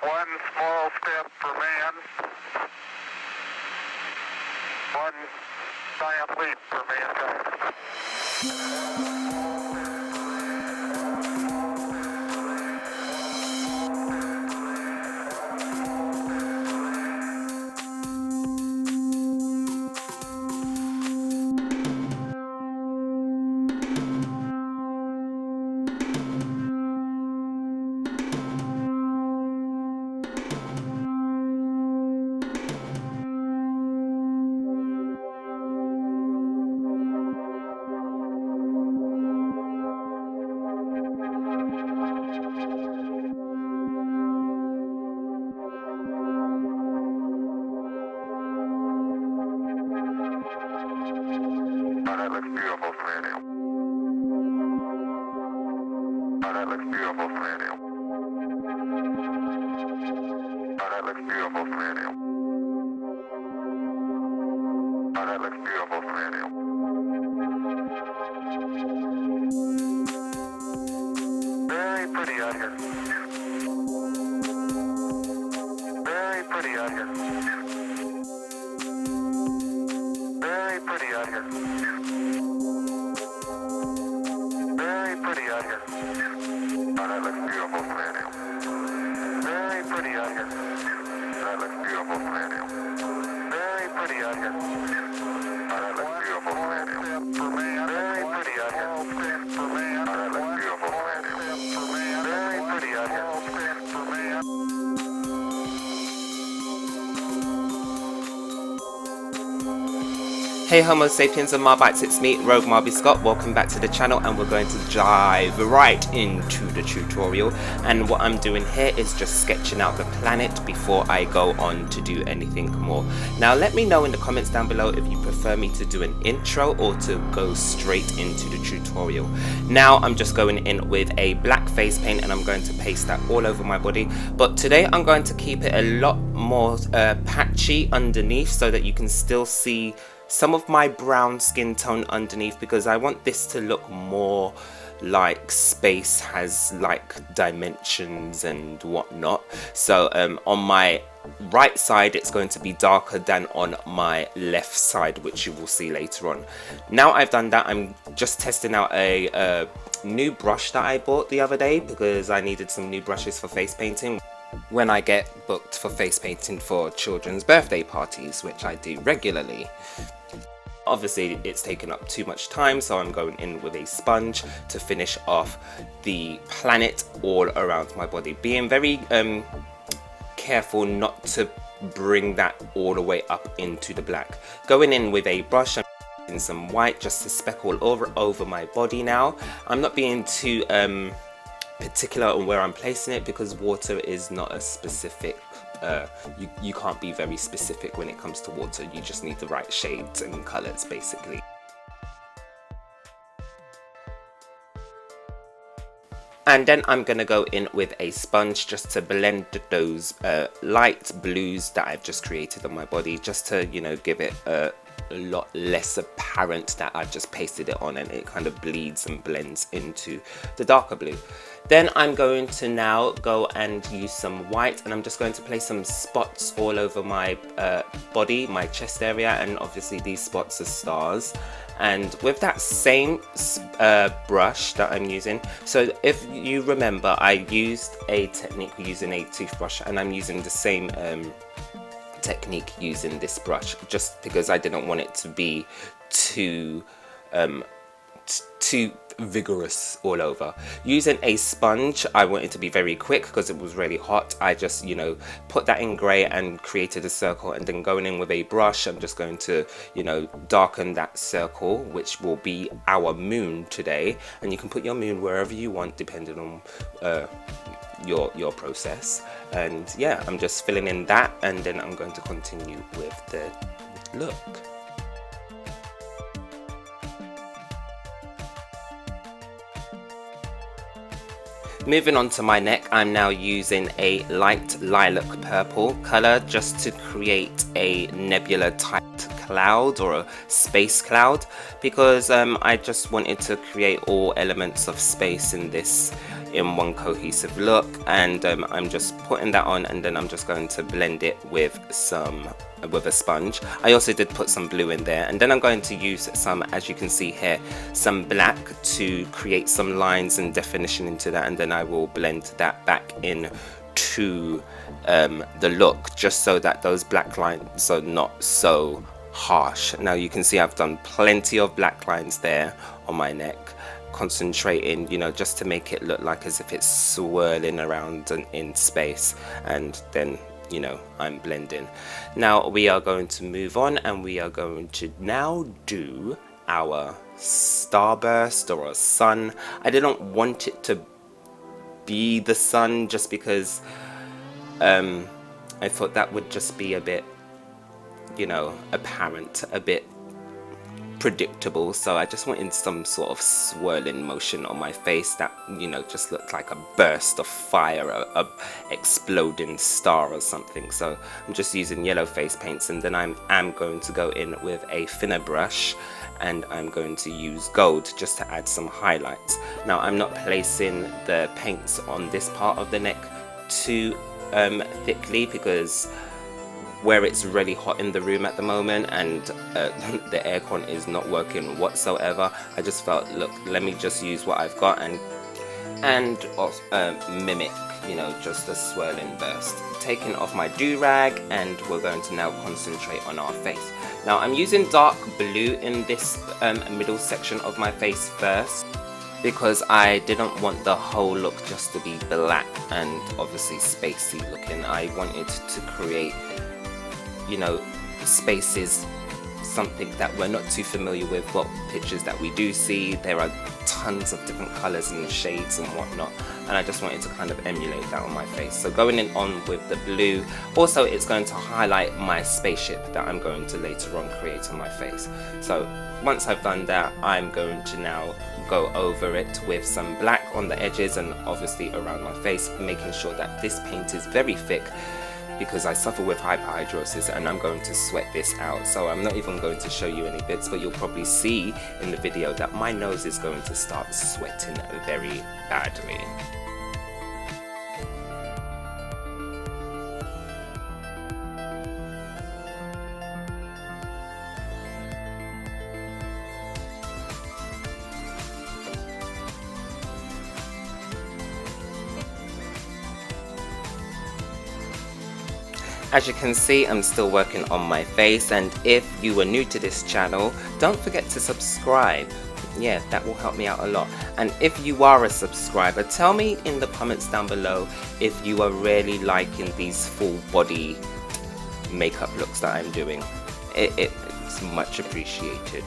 One small step for man, one giant leap for mankind. Oh, that looks beautiful, Flannery. Oh, that looks beautiful, Flannery. Oh, that looks beautiful, Flannery. Oh, that looks beautiful, Flannery. Very pretty out here. Very pretty out here. Very pretty out here. Very pretty out here. Oh, that looks beautiful, Flannery. Very pretty out here. That looks beautiful, Flannery. Very pretty out here. Oh, that looks beautiful, Flannery. Very pretty out here. Oh, that looks beautiful, Flannery. Very pretty out here. Hey Homo sapiens and Marbites, it's me, Rogue Marby Scott. Welcome back to the channel, and we're going to dive right into the tutorial. And what I'm doing here is just sketching out the planet before I go on to do anything more. Now let me know in the comments down below if you prefer me to do an intro or to go straight into the tutorial. Now I'm just going in with a black face paint and I'm going to paste that all over my body. But today I'm going to keep it a lot more patchy underneath so that you can still see some of my brown skin tone underneath, because I want this to look more like space has like dimensions and whatnot. So on my right side it's going to be darker than on my left side, which you will see later on. Now I've done that, I'm just testing out a new brush that I bought the other day because I needed some new brushes for face painting when I get booked for face painting for children's birthday parties, which I do regularly. Obviously it's taken up too much time, so I'm going in with a sponge to finish off the planet all around my body, being very careful not to bring that all the way up into the black. Going in with a brush, I'm using some white just to speck all over my body. Now I'm not being too particular on where I'm placing it, because water is not a specific you can't be very specific when it comes to water. You just need the right shades and colors basically. And then I'm gonna go in with a sponge just to blend those light blues that I've just created on my body, just to, you know, give it a lot less apparent that I've just pasted it on and it kind of bleeds and blends into the darker blue. Then I'm going to now go and use some white, and I'm just going to place some spots all over my body, my chest area, and obviously these spots are stars. And with that same brush that I'm using, so if you remember, I used a technique using a toothbrush, and I'm using the same technique using this brush, just because I didn't want it to be too vigorous all over. Using a sponge, I wanted to be very quick because it was really hot. I just, you know, put that in grey and created a circle, and then going in with a brush, I'm just going to, you know, darken that circle, which will be our moon today. And you can put your moon wherever you want depending on your process. And yeah, I'm just filling in that, and then I'm going to continue with the look. Moving on to my neck, I'm now using a light lilac purple color just to create a nebula type cloud or a space cloud, because I just wanted to create all elements of space in this, in one cohesive look, and I'm just putting that on, and then I'm just going to blend it with a sponge. I also did put some blue in there, and then I'm going to use some, as you can see here, some black to create some lines and definition into that, and then I will blend that back in to the look, just so that those black lines are not so harsh. Now you can see I've done plenty of black lines there on my neck, concentrating, you know, just to make it look like as if it's swirling around and in space, and then, you know, I'm blending. Now we are going to move on, and we are going to now do our starburst or a sun. I didn't want it to be the sun just because I thought that would just be a bit, you know, apparent, a bit predictable, so I just wanted some sort of swirling motion on my face that, you know, just looked like a burst of fire, a exploding star or something. So I'm just using yellow face paints, and then I'm going to go in with a thinner brush, and I'm going to use gold just to add some highlights. Now I'm not placing the paints on this part of the neck too thickly, because where it's really hot in the room at the moment, and the aircon is not working whatsoever, I just felt, look, let me just use what I've got and mimic, you know, just a swirling burst. Taking off my do-rag, and we're going to now concentrate on our face. Now I'm using dark blue in this middle section of my face first, because I didn't want the whole look just to be black and obviously spacey looking. I wanted to create, you know, spaces, something that we're not too familiar with, but pictures that we do see, there are tons of different colors and shades and whatnot, and I just wanted to kind of emulate that on my face. So going in on with the blue, also it's going to highlight my spaceship that I'm going to later on create on my face. So once I've done that, I'm going to now go over it with some black on the edges and obviously around my face, making sure that this paint is very thick, because I suffer with hyperhidrosis and I'm going to sweat this out. So I'm not even going to show you any bits, but you'll probably see in the video that my nose is going to start sweating very badly. As you can see, I'm still working on my face, and if you are new to this channel, don't forget to subscribe. Yeah, that will help me out a lot. And if you are a subscriber, tell me in the comments down below if you are really liking these full body makeup looks that I'm doing. It's much appreciated.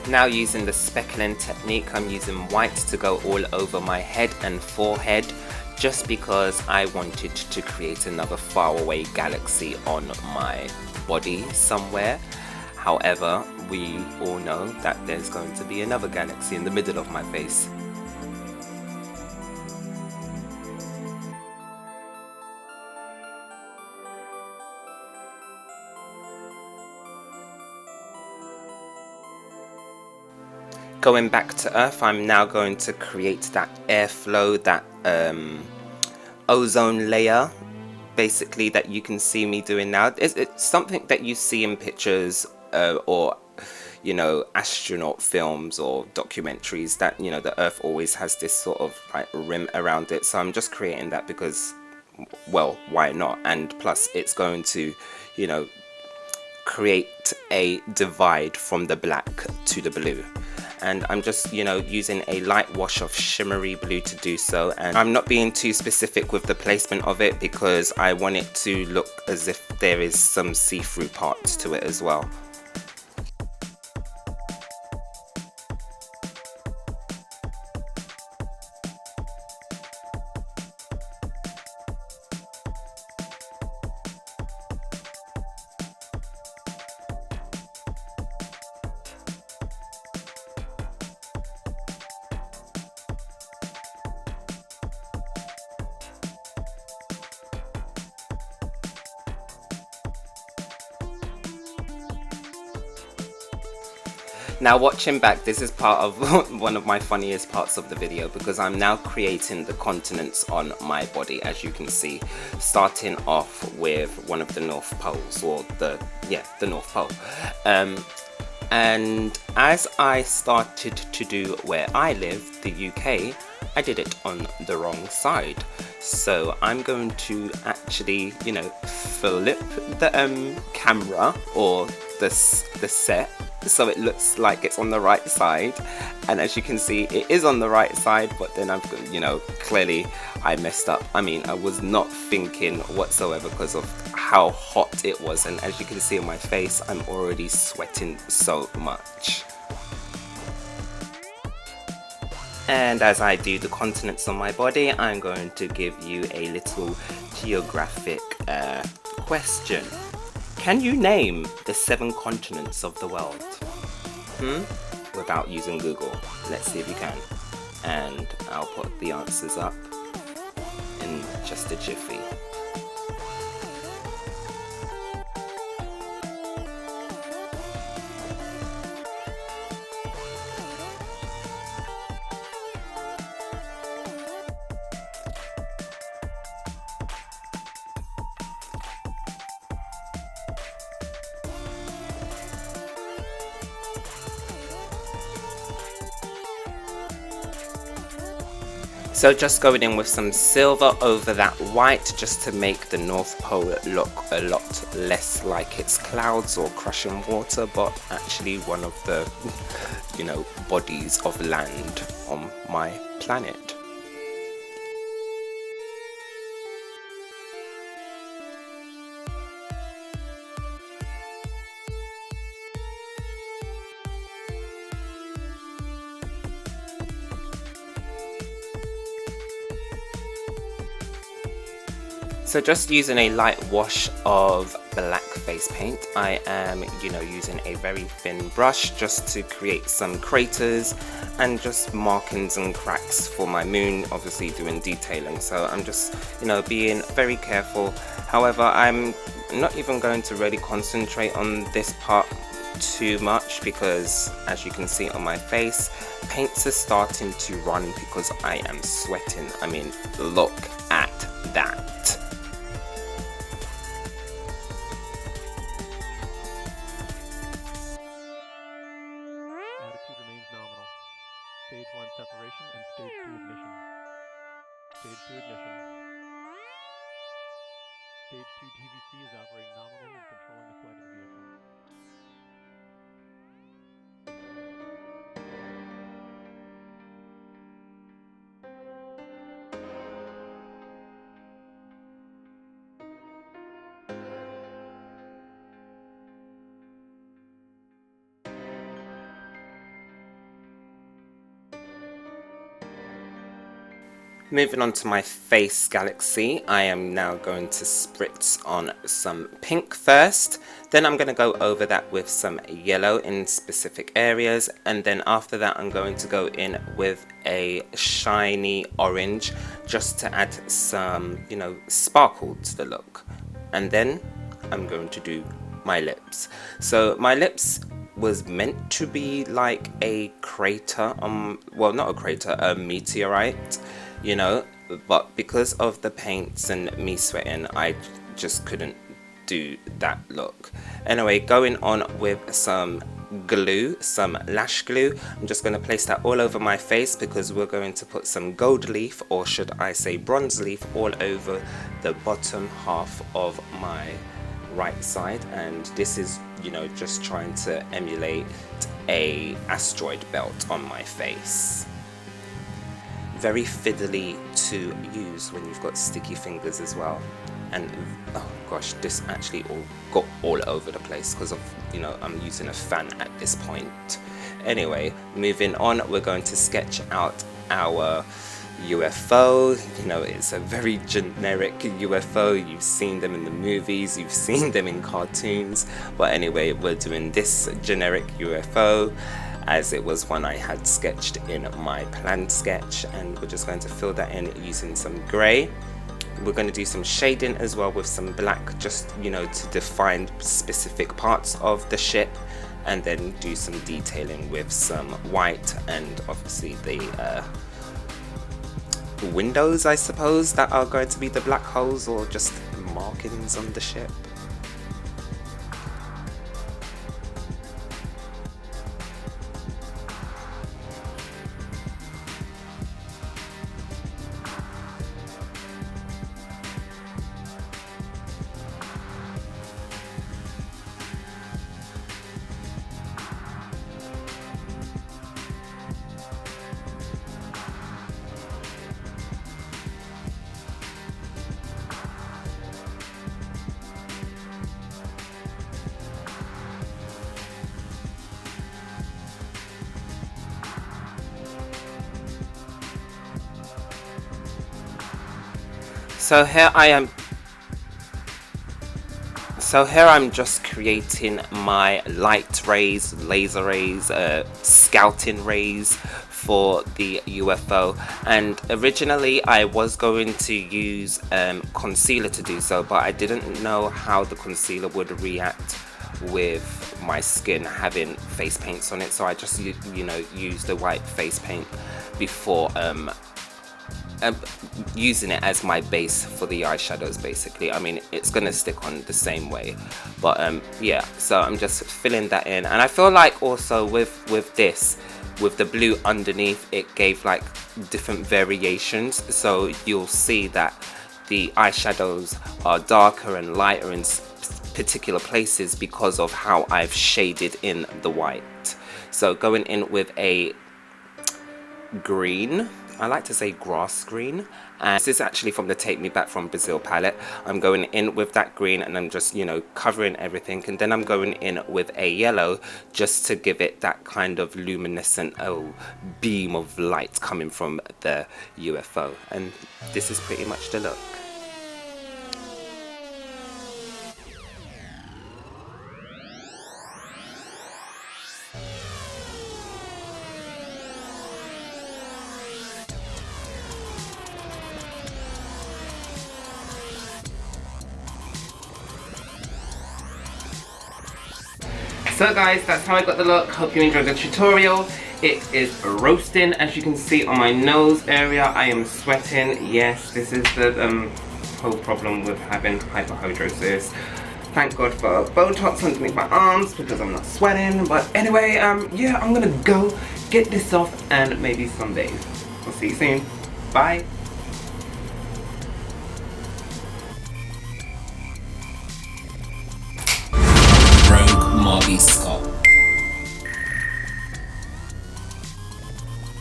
Now using the speckling technique, I'm using white to go all over my head and forehead, just because I wanted to create another faraway galaxy on my body somewhere. However, we all know that there's going to be another galaxy in the middle of my face. Going back to Earth, I'm now going to create that airflow, that ozone layer, basically, that you can see me doing now. It's something that you see in pictures or, you know, astronaut films or documentaries, that, you know, the Earth always has this sort of like rim around it. So I'm just creating that because, well, why not? And plus it's going to, you know, create a divide from the black to the blue. And I'm just, you know, using a light wash of shimmery blue to do so, and I'm not being too specific with the placement of it because I want it to look as if there is some see-through parts to it as well. Now watching back, this is part of one of my funniest parts of the video, because I'm now creating the continents on my body, as you can see, starting off with one of the North Poles, or the North Pole. And as I started to do where I live, the UK, I did it on the wrong side. So I'm going to actually, flip the camera, or the set, so it looks like it's on the right side. And as you can see, it is on the right side, but then I've, clearly I messed up. I mean, I was not thinking whatsoever because of how hot it was, and as you can see on my face, I'm already sweating so much. And as I do the continents on my body, I'm going to give you a little geographic question. Can you name the 7 continents of the world? Without using Google. Let's see if you can. And I'll put the answers up in just a jiffy. So just going in with some silver over that white, just to make the North Pole look a lot less like it's clouds or crushing water, but actually one of the, bodies of land on my planet. So just using a light wash of black face paint, I am, using a very thin brush just to create some craters and just markings and cracks for my moon, obviously doing detailing. So I'm just, being very careful. However, I'm not even going to really concentrate on this part too much, because as you can see on my face, paints are starting to run because I am sweating. I mean, look at that. Stage 1 separation and stage 2 ignition. Stage 2 ignition. Stage 2 TVC is operating nominally and controlling the flight of the vehicle. Moving on to my face galaxy, I am now going to spritz on some pink first, then I'm going to go over that with some yellow in specific areas, and then after that I'm going to go in with a shiny orange just to add some, sparkle to the look. And then I'm going to do my lips. So my lips was meant to be like a crater, well, not a crater, a meteorite, but because of the paints and me sweating, I just couldn't do that look. Anyway, going on with some glue, some lash glue. I'm just going to place that all over my face because we're going to put some gold leaf, or should I say bronze leaf, all over the bottom half of my right side. And this is, just trying to emulate a asteroid belt on my face. Very fiddly to use when you've got sticky fingers as well. And oh gosh, this actually all got all over the place because of, I'm using a fan at this point. Anyway, moving on, we're going to sketch out our UFO. It's a very generic UFO. You've seen them in the movies, you've seen them in cartoons, but anyway, we're doing this generic UFO as it was one I had sketched in my planned sketch, and we're just going to fill that in using some grey. We're going to do some shading as well with some black, just to define specific parts of the ship. and then do some detailing with some white and obviously the windows, I suppose, that are going to be the black holes or just markings on the ship. So here I'm just creating my light rays, laser rays, scouting rays for the UFO, and originally I was going to use concealer to do so, but I didn't know how the concealer would react with my skin having face paints on it, so I just used the white face paint before using it as my base for the eyeshadows. Basically, I mean, it's gonna stick on the same way, but yeah, so I'm just filling that in. And I feel like also with this, with the blue underneath, it gave like different variations, so you'll see that the eyeshadows are darker and lighter in particular places because of how I've shaded in the white. So going in with a green, I like to say grass green, and this is actually from the Take Me Back from Brazil palette. I'm going in with that green and I'm just covering everything, and then I'm going in with a yellow just to give it that kind of luminescent beam of light coming from the UFO, and this is pretty much the look. So guys, that's how I got the look. Hope you enjoyed the tutorial. It is roasting, as you can see on my nose area. I am sweating. Yes, this is the whole problem with having hyperhidrosis. Thank God for Botox underneath my arms because I'm not sweating. But anyway, yeah, I'm gonna go get this off and maybe someday. I'll see you soon. Bye.